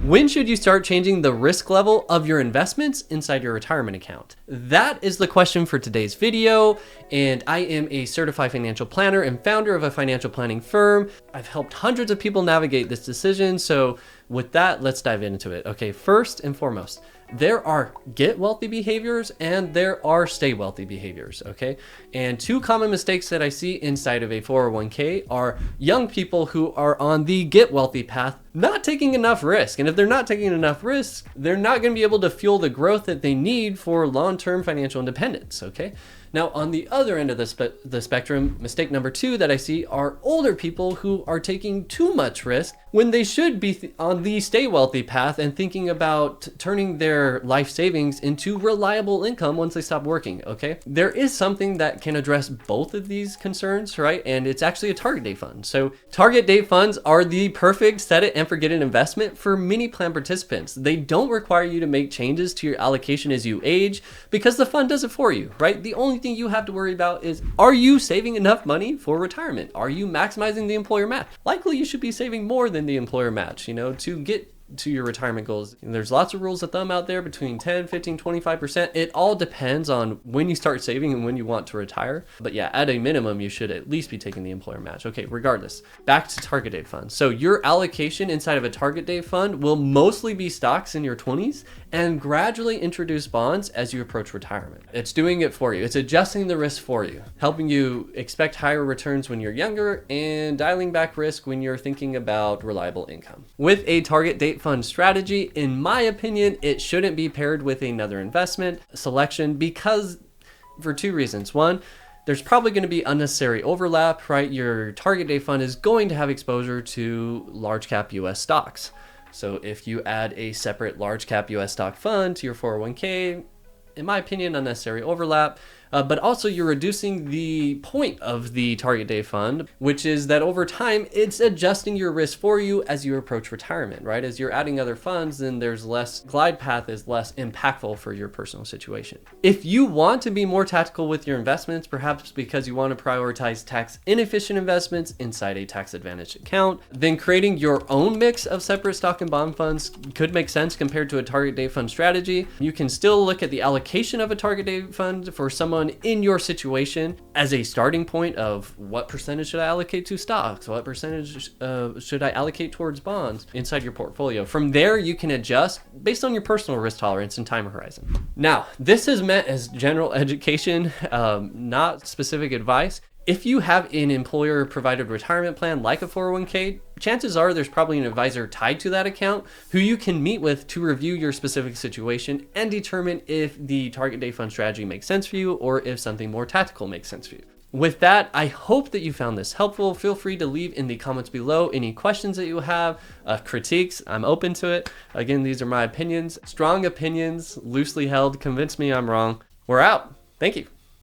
When should you start changing the risk level of your investments inside your retirement account? That is the question for today's video, and I am a certified financial planner and founder of a financial planning firm. I've helped hundreds of people navigate this decision, so with that, let's dive into it. Okay, first and foremost, there are get wealthy behaviors and there are stay wealthy behaviors, okay? And two common mistakes that I see inside of a 401k are young people who are on the get wealthy path not taking enough risk. And if they're not taking enough risk, they're not going to be able to fuel the growth that they need for long-term financial independence, okay? Now, on the other end of the spectrum, mistake number two that I see are older people who are taking too much risk when they should be on the stay wealthy path and thinking about turning their life savings into reliable income once they stop working, okay? There is something that can address both of these concerns, right? And it's actually a target date fund. So target date funds are the perfect set it and forget it investment for many plan participants. They don't require you to make changes to your allocation as you age because the fund does it for you, right? The only thing you have to worry about is, are you saving enough money for retirement? Are you maximizing the employer match? Likely you should be saving more than the employer match, to get to your retirement goals. And there's lots of rules of thumb out there between 10, 15, 25%. It all depends on when you start saving and when you want to retire. But yeah, at a minimum, you should at least be taking the employer match. Okay, regardless, back to target date funds. So your allocation inside of a target date fund will mostly be stocks in your 20s and gradually introduce bonds as you approach retirement. It's doing it for you. It's adjusting the risk for you, helping you expect higher returns when you're younger and dialing back risk when you're thinking about reliable income. With a target date fund strategy, in my opinion, it shouldn't be paired with another investment selection because for two reasons. One, there's probably going to be unnecessary overlap, right? Your target date fund is going to have exposure to large cap US stocks. So if you add a separate large cap US stock fund to your 401k, in my opinion, unnecessary overlap. But also you're reducing the point of the target date fund, which is that over time, it's adjusting your risk for you as you approach retirement, right? As you're adding other funds, then there's less, glide path is less impactful for your personal situation. If you want to be more tactical with your investments, perhaps because you want to prioritize tax inefficient investments inside a tax advantaged account, then creating your own mix of separate stock and bond funds could make sense compared to a target date fund strategy. You can still look at the allocation of a target date fund for someone in your situation as a starting point of what percentage should I allocate to stocks? What percentage should I allocate towards bonds inside your portfolio? From there, you can adjust based on your personal risk tolerance and time horizon. Now, this is meant as general education, not specific advice. If you have an employer provided retirement plan like a 401k, chances are there's probably an advisor tied to that account who you can meet with to review your specific situation and determine if the target date fund strategy makes sense for you or if something more tactical makes sense for you. With that, I hope that you found this helpful. Feel free to leave in the comments below any questions that you have, critiques. I'm open to it. Again, these are my opinions, strong opinions, loosely held. Convince me I'm wrong. We're out. Thank you.